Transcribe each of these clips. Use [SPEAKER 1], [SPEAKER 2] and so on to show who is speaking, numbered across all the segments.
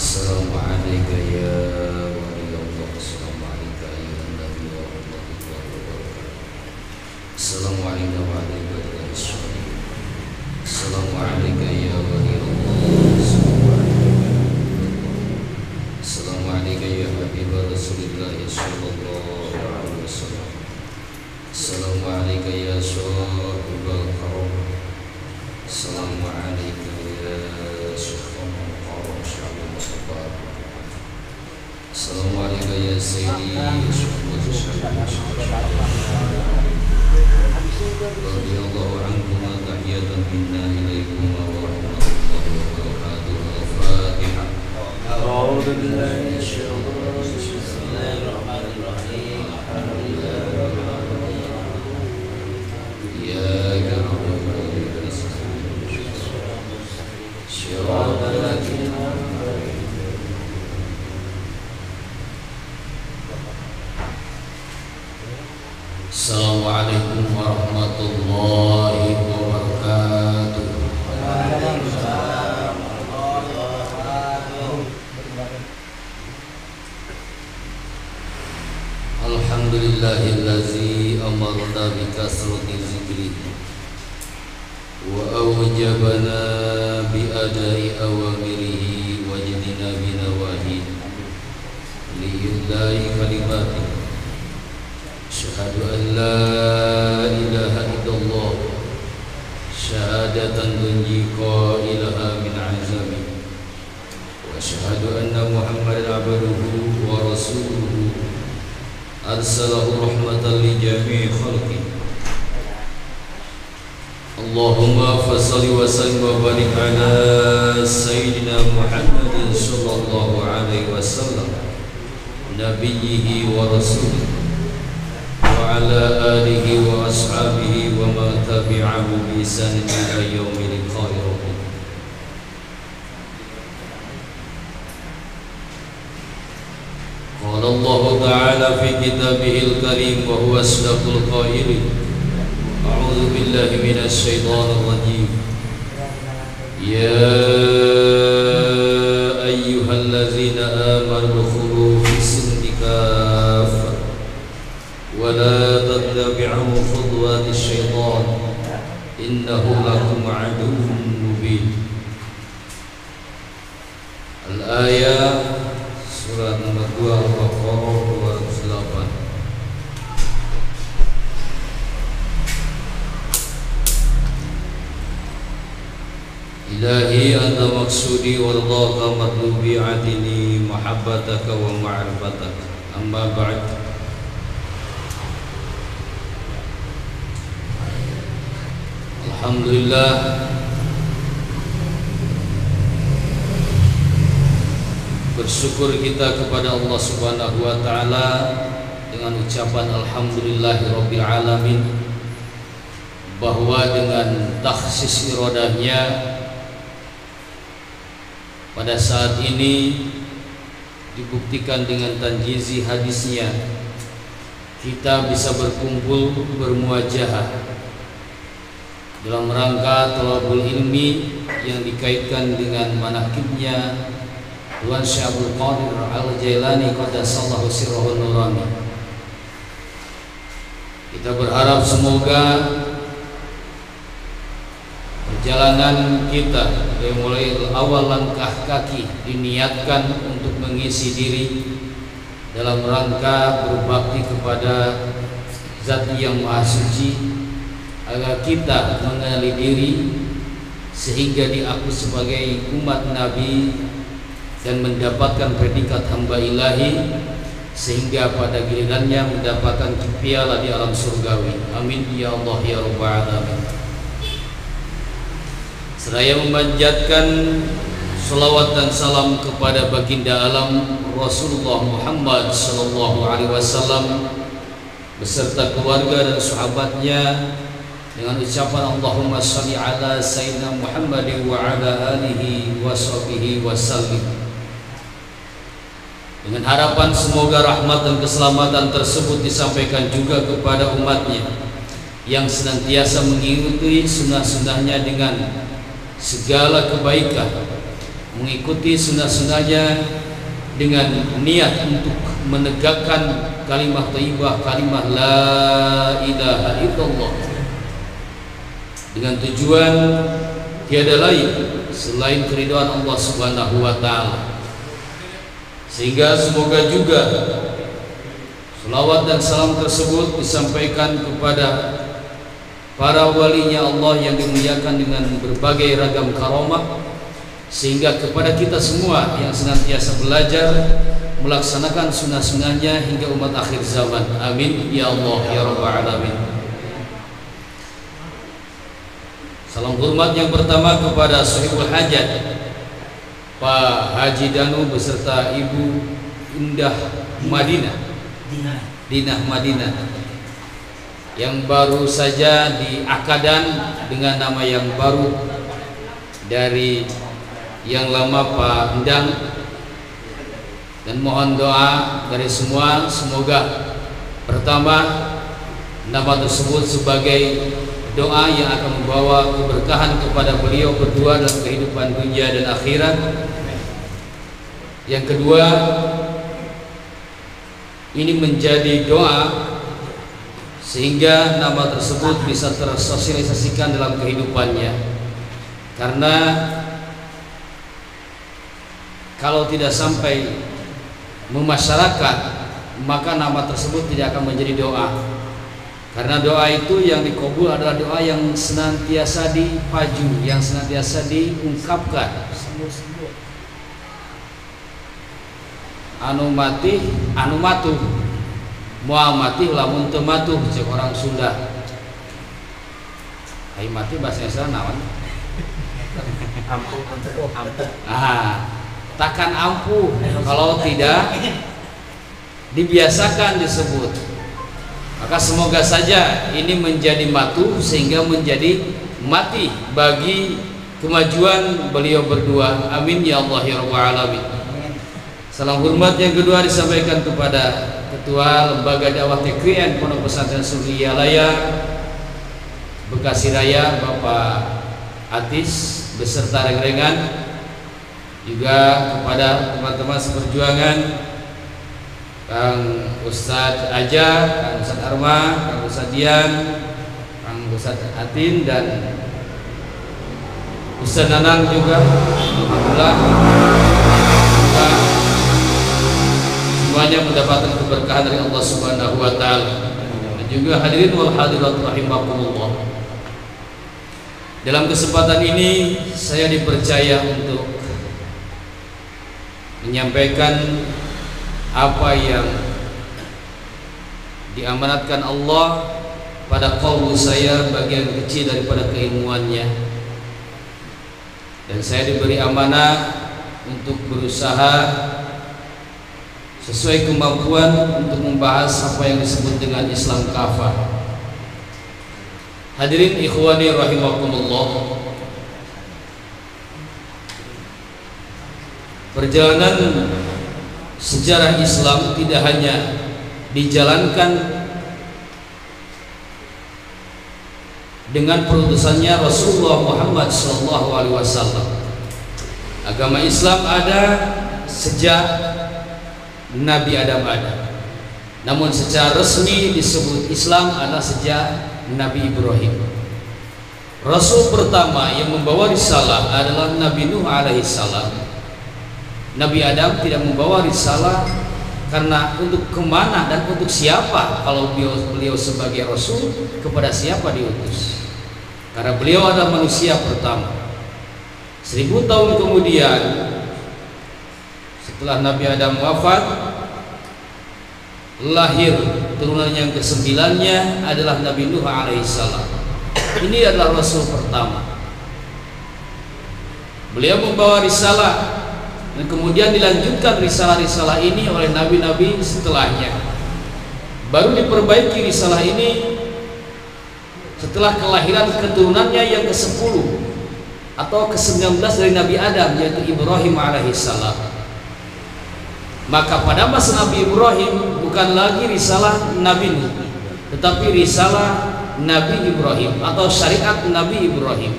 [SPEAKER 1] Assalamu alayka ya waliyullah. Assalamu alayka ya nabi wa rahmatullahi wa barakatuh. Assalamu alayna wa alayka ya shalihin. Assalamu alayka ya waliyullah. Assalamu alayka ya habibah Rasulillah sallallahu alaihi wasallam. Assalamu alayka ya sahibal karam. Assalamu alayka ya syekhana al-karam sya'bul mustafa. Assalamu alayka ya sayyidi syuhbatu sya'bul radiyallahu ankum wa tahiyatan minna ilaikum wa rahmatullahi wa barakatuh. Al-Fatiha. A'udzu billahi minasyaitonir rajim. Bismillahirrahmanirrahim. Assalamualaikum warahmatullahi wabarakatuh. Alhamdulillahillazi amarna bi kasrati zikri wa awjabana bi adai awamirihi wa jadina bi nawahi li yudai kalimati. Asyhadu an la ilaha illallah syahadatan tunji qailaha min azami wa asyhadu anna Muhammadan abduhu wa rasuluhu arsalahu rahmatan li jami'i khalqi. Allahumma fassalli wa sallim wa barik ala sayyidina Muhammadin sallallahu alaihi wasallam nabiyyihi wa rasulih wa ala alihi wa ashabihi wa ma tabi'ahu bi ihsan ila yaumil liqa'i rabbih. Qala Allah ta'ala fi kitabihil karim wa huwa asdaqul qailin. A'udzu billahi minasy syaithanir rajim. Ya ayyuhallazina amanu khudhu fis-silmi kaffah wa la tattabi'u khutuwatis syaitan innahu lakum aduwwun mubin. Al-ayat surat nomor 2 Al-Baqarah 208. Ilahi anta maksudi wardaka matlubi adini mahabbataka wa ma'rifataka. Amma ba'd. Alhamdulillah, bersyukur kita kepada Allah Subhanahu wa taala dengan ucapan alhamdulillahirabbil alamin, bahwa dengan takhsis iradahnya pada saat ini dibuktikan dengan tanjizi hadisnya kita bisa berkumpul bermuajahah dalam rangka thalabul ilmi yang dikaitkan dengan manaqibnya Tuan Syekh Abdul Qadir Al-Jailani qaddasallahu sirrahu nurani. Kita berharap semoga perjalanan kita dari mulai awal langkah kaki diniatkan untuk mengisi diri dalam rangka berbakti kepada Zat yang Maha Suci, agar kita mengenali diri sehingga diakui sebagai umat Nabi dan mendapatkan predikat hamba ilahi, sehingga pada gilirannya mendapatkan piala di alam surgawi. Amin ya Allah ya rabbal alamin. Seraya memanjatkan salawat dan salam kepada baginda alam Rasulullah Muhammad sallallahu alaihi wasallam beserta keluarga dan sahabatnya, dengan ucapan Allahumma shalli ala sayyidina Muhammad wa ala alihi wa sahbihi wasallim, dengan harapan semoga rahmat dan keselamatan tersebut disampaikan juga kepada umatnya yang senantiasa mengikuti sunnah-sunnahnya dengan segala kebaikan, mengikuti sunnah-sunnahnya dengan niat untuk menegakkan kalimat thayyibah, kalimat la ilaha illallah, dengan tujuan tiada lain selain keridhaan Allah Subhanahu wa taala. Sehingga semoga juga selawat dan salam tersebut disampaikan kepada para walinya Allah yang dimuliakan dengan berbagai ragam karamah, sehingga kepada kita semua yang senantiasa belajar melaksanakan sunnah-sunnahnya hingga umat akhir zaman. Amin ya Allah ya Rabbal alamin. Salam hormat yang pertama kepada Sahibul Hajat Pak Haji Danu beserta Ibu Indah Madinah, Dinah Madinah, yang baru saja diakadan dengan nama yang baru dari yang lama Pak Endang. Dan mohon doa dari semua, semoga pertama nama tersebut sebagai doa yang akan membawa keberkahan kepada beliau berdua dalam kehidupan dunia dan akhirat. Yang kedua, ini menjadi doa sehingga nama tersebut bisa tersosialisasikan dalam kehidupannya, karena kalau tidak sampai memasyarakat maka nama tersebut tidak akan menjadi doa. Karena doa itu yang dikabul adalah doa yang senantiasa dipaju, yang senantiasa diungkapkan. Anu mati, anu matuh, mual mati lamun teu matuh, cek orang Sunda. Ai mati bahasa Indonesia naon? Ampuh. Takkan ampuh kalau tidak dibiasakan disebut. Maka semoga saja ini menjadi matu sehingga menjadi mati bagi kemajuan beliau berdua. Amin ya Allah ya Rabbal alamin. Salam hormat yang kedua disampaikan kepada Ketua Lembaga Dakwah TQN Pondok Pesantren Suria Laya Bekasi Raya Bapak Atis beserta reng-rengan, juga kepada teman-teman seperjuangan Kang Ustadz Aja, Kang Ustadz Arma, Kang Ustadz Dian, Kang Ustadz Atin, dan Ustadz Nanang juga. Alhamdulillah semuanya mendapatkan keberkahan dari Allah Subhanahu wa taala. Dan juga hadirin wal hadirat rahimakumullah. Dalam kesempatan ini saya dipercaya untuk menyampaikan apa yang diamanatkan Allah pada qaul saya, bagian kecil daripada keilmuannya, dan saya diberi amanah untuk berusaha sesuai kemampuan untuk membahas apa yang disebut dengan Islam kafah. Hadirin ikhwani rahimakumullah, perjalanan sejarah Islam tidak hanya dijalankan dengan perutusannya Rasulullah Muhammad SAW. Agama Islam ada sejak Nabi Adam ada, namun secara resmi disebut Islam adalah sejak Nabi Ibrahim. Rasul pertama yang membawa risalah adalah Nabi Nuh alaihissalam. Nabi Adam tidak membawa risalah karena untuk kemana dan untuk siapa. Kalau beliau sebagai Rasul, kepada siapa diutus? Karena beliau adalah manusia pertama. 1000 tahun kemudian setelah Nabi Adam wafat, lahir turunan yang ke-9-nya adalah Nabi Nuh alaihissalam. Ini adalah Rasul pertama. Beliau membawa risalah, dan kemudian dilanjutkan risalah-risalah ini oleh nabi-nabi setelahnya. Baru diperbaiki risalah ini setelah kelahiran keturunannya yang ke-10 atau ke-19 dari Nabi Adam, yaitu Ibrahim alaihissalam. Maka pada masa Nabi Ibrahim bukan lagi risalah Nabi Nuh, tetapi risalah Nabi Ibrahim atau syariat Nabi Ibrahim.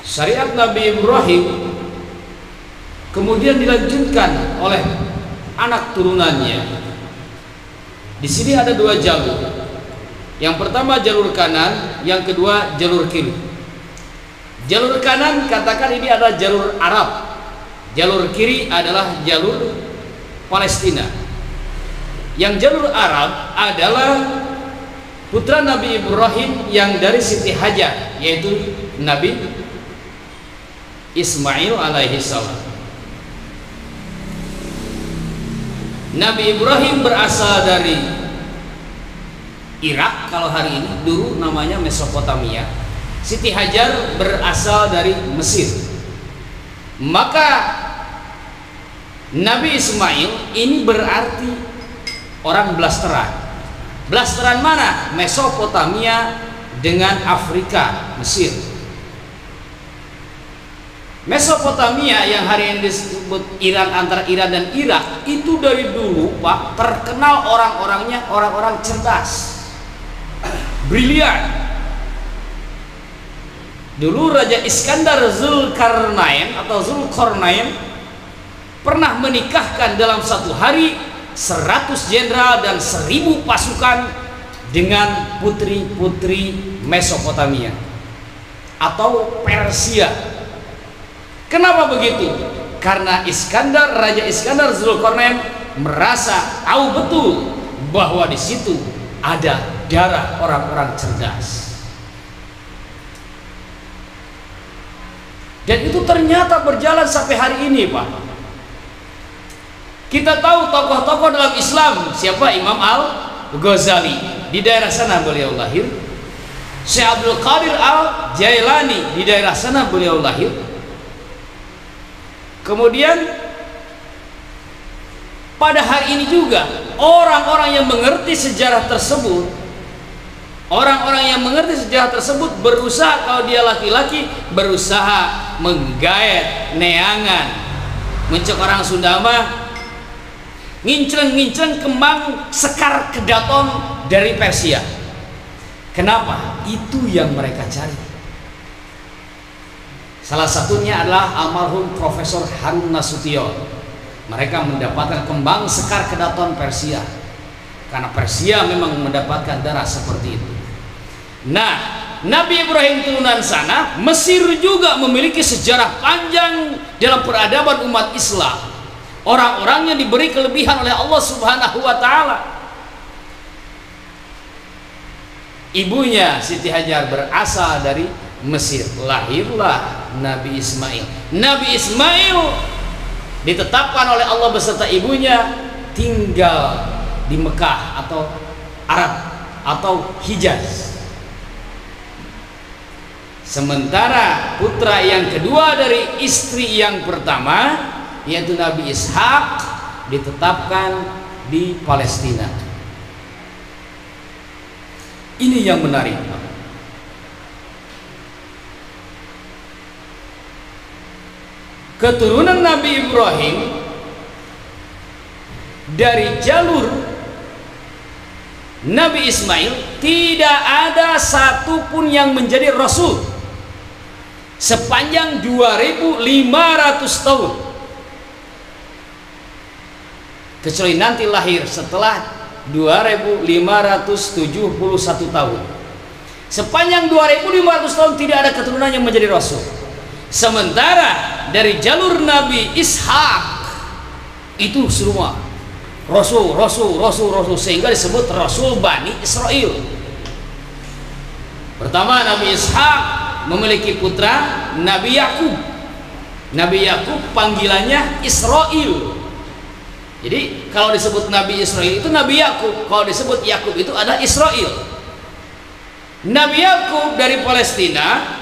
[SPEAKER 1] syariat Nabi Ibrahim kemudian dilanjutkan oleh anak turunannya. Di sini ada dua jalur. Yang pertama jalur kanan, yang kedua jalur kiri. Jalur kanan katakan ini adalah jalur Arab. Jalur kiri adalah jalur Palestina. Yang jalur Arab adalah putra Nabi Ibrahim yang dari Siti Hajar, yaitu Nabi Ismail alaihi salam. Nabi Ibrahim berasal dari Irak kalau hari ini, dulu namanya Mesopotamia. Siti Hajar berasal dari Mesir. Maka Nabi Ismail ini berarti orang blasteran. Blasteran mana? Mesopotamia dengan Afrika, Mesir. Mesopotamia yang hari ini disebut Iran, antara Iran dan Irak, itu dari dulu Pak terkenal orang-orangnya orang-orang cerdas, brilian. Dulu Raja Iskandar Zulkarnain atau Zulkarnain pernah menikahkan dalam satu hari 100 jenderal dan 1000 pasukan dengan putri-putri Mesopotamia atau Persia. Kenapa begitu? Karena Raja Iskandar Zulkarnain merasa tahu betul bahwa di situ ada darah orang-orang cerdas. Dan itu ternyata berjalan sampai hari ini, Pak. Kita tahu tokoh-tokoh dalam Islam, siapa? Imam Al-Ghazali, di daerah sana beliau lahir. Syekh Abdul Qadir Al-Jailani, di daerah sana beliau lahir. Kemudian pada hari ini juga orang-orang yang mengerti sejarah tersebut, berusaha, kalau dia laki-laki, berusaha menggaet neangan, mencek orang Sunda mah ngincreng kembang sekar kedaton dari Persia. Kenapa? Itu yang mereka cari. Salah satunya adalah almarhum Profesor Harun Nasution. Mereka mendapatkan kembang sekar kedaton Persia karena Persia memang mendapatkan darah seperti itu. Nah, Nabi Ibrahim turunan sana, Mesir juga memiliki sejarah panjang dalam peradaban umat Islam. Orang-orangnya diberi kelebihan oleh Allah Subhanahu wa taala. Ibunya Siti Hajar berasal dari Mesir. Lahirlah Nabi Ismail. Nabi Ismail ditetapkan oleh Allah beserta ibunya tinggal di Mekah atau Arab atau Hijaz. Sementara putra yang kedua dari istri yang pertama, yaitu Nabi Ishak, ditetapkan di Palestina. Ini yang menarik, Pak. Keturunan Nabi Ibrahim dari jalur Nabi Ismail tidak ada satupun yang menjadi rasul sepanjang 2500 tahun, kecuali nanti lahir setelah 2571 tahun. Sepanjang 2500 tahun tidak ada keturunan yang menjadi rasul. Sementara dari jalur Nabi Ishak itu semua rasul, sehingga disebut Rasul Bani Israel. Pertama, Nabi Ishak memiliki putra Nabi Yakub. Nabi Yakub panggilannya Israel. Jadi kalau disebut Nabi Israel itu Nabi Yakub, kalau disebut Yakub itu ada Israel. Nabi Yakub dari Palestina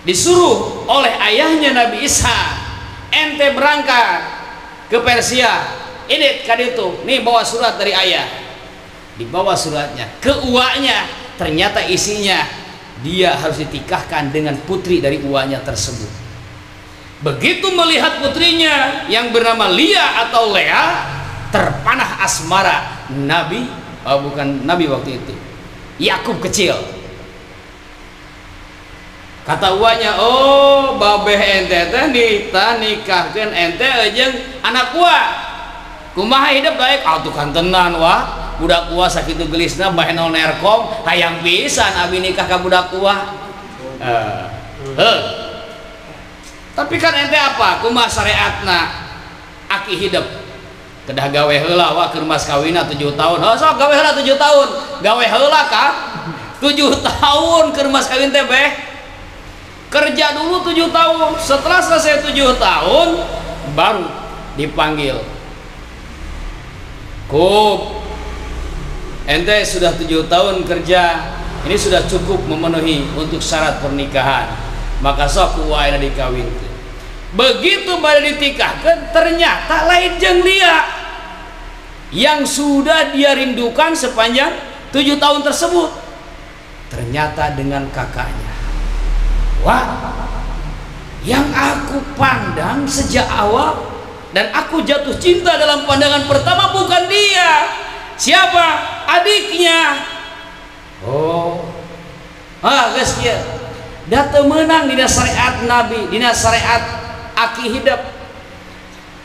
[SPEAKER 1] disuruh oleh ayahnya Nabi Ishak, ente berangkat ke Persia, ini kaditu, nih bawa surat dari ayah. Dibawa suratnya ke uaknya, ternyata isinya dia harus ditikahkan dengan putri dari uaknya tersebut. Begitu melihat putrinya yang bernama Lia atau Lea, terpanah asmara Nabi, bukan Nabi waktu itu, Yakub kecil. Kata uanya, oh babeh ente teh nikahkeun ente jeung anak uah. Kumaha hidup baik? Atuh kan tenan wah. Budak uah sakitu gelisna bae nerkom hayang pisan abi nikah ka budak uah. Tapi kan ente apa? Kumaha syariatna aki hidup? Kedah gawe heula wah keur mas kawina 7 tahun. Heuh sok gawe heula 7 tahun. Gawe heula ka 7 tahun keur mas kawin teh beh. Kerja dulu 7 tahun. Setelah selesai 7 tahun baru dipanggil. Kup ente sudah 7 tahun kerja, ini sudah cukup memenuhi untuk syarat pernikahan, maka sok uaina dikawinkeun. Begitu pada ditikahkan, ternyata lain jeung dia yang sudah dia rindukan sepanjang 7 tahun tersebut. Ternyata dengan kakaknya. Wah, yang aku pandang sejak awal dan aku jatuh cinta dalam pandangan pertama bukan dia. Siapa? Adiknya. Oh, guys kieu. Da teu meunang dina syariat Nabi, dina syariat aki hidup.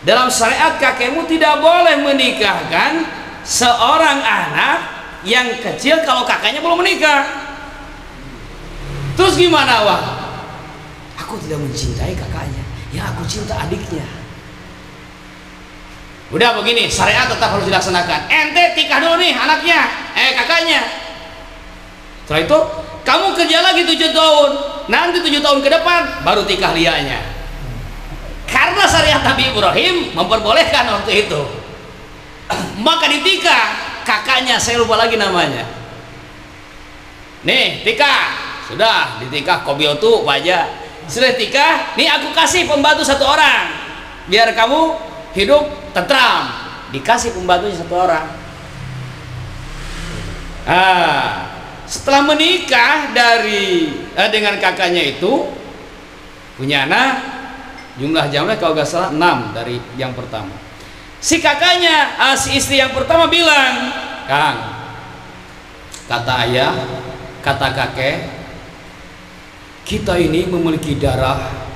[SPEAKER 1] Dalam syariat kakekmu tidak boleh menikahkan seorang anak yang kecil kalau kakaknya belum menikah. Terus gimana wah? Aku tidak mencintai kakaknya, yang aku cinta adiknya. Udah begini, syariat tetap harus dilaksanakan. Ente tikah dulu nih anaknya, kakaknya. Setelah itu kamu kerja lagi 7 tahun, nanti 7 tahun ke depan baru tikah lianya. Karena syariat Nabi Ibrahim memperbolehkan waktu itu, maka ditikah kakaknya, saya lupa lagi namanya. Nih tikah, sudah ditikah kobiotu wajah, sudah tikah. Nih aku kasih pembantu 1 orang, biar kamu hidup tentram. Dikasih pembantunya 1 orang. Setelah menikah dengan kakaknya itu punya anak, jumlah jamnya kalau gak salah 6 dari yang pertama. Si kakaknya, si istri yang pertama bilang, Kang, kata ayah, kata kakek, kita ini memiliki darah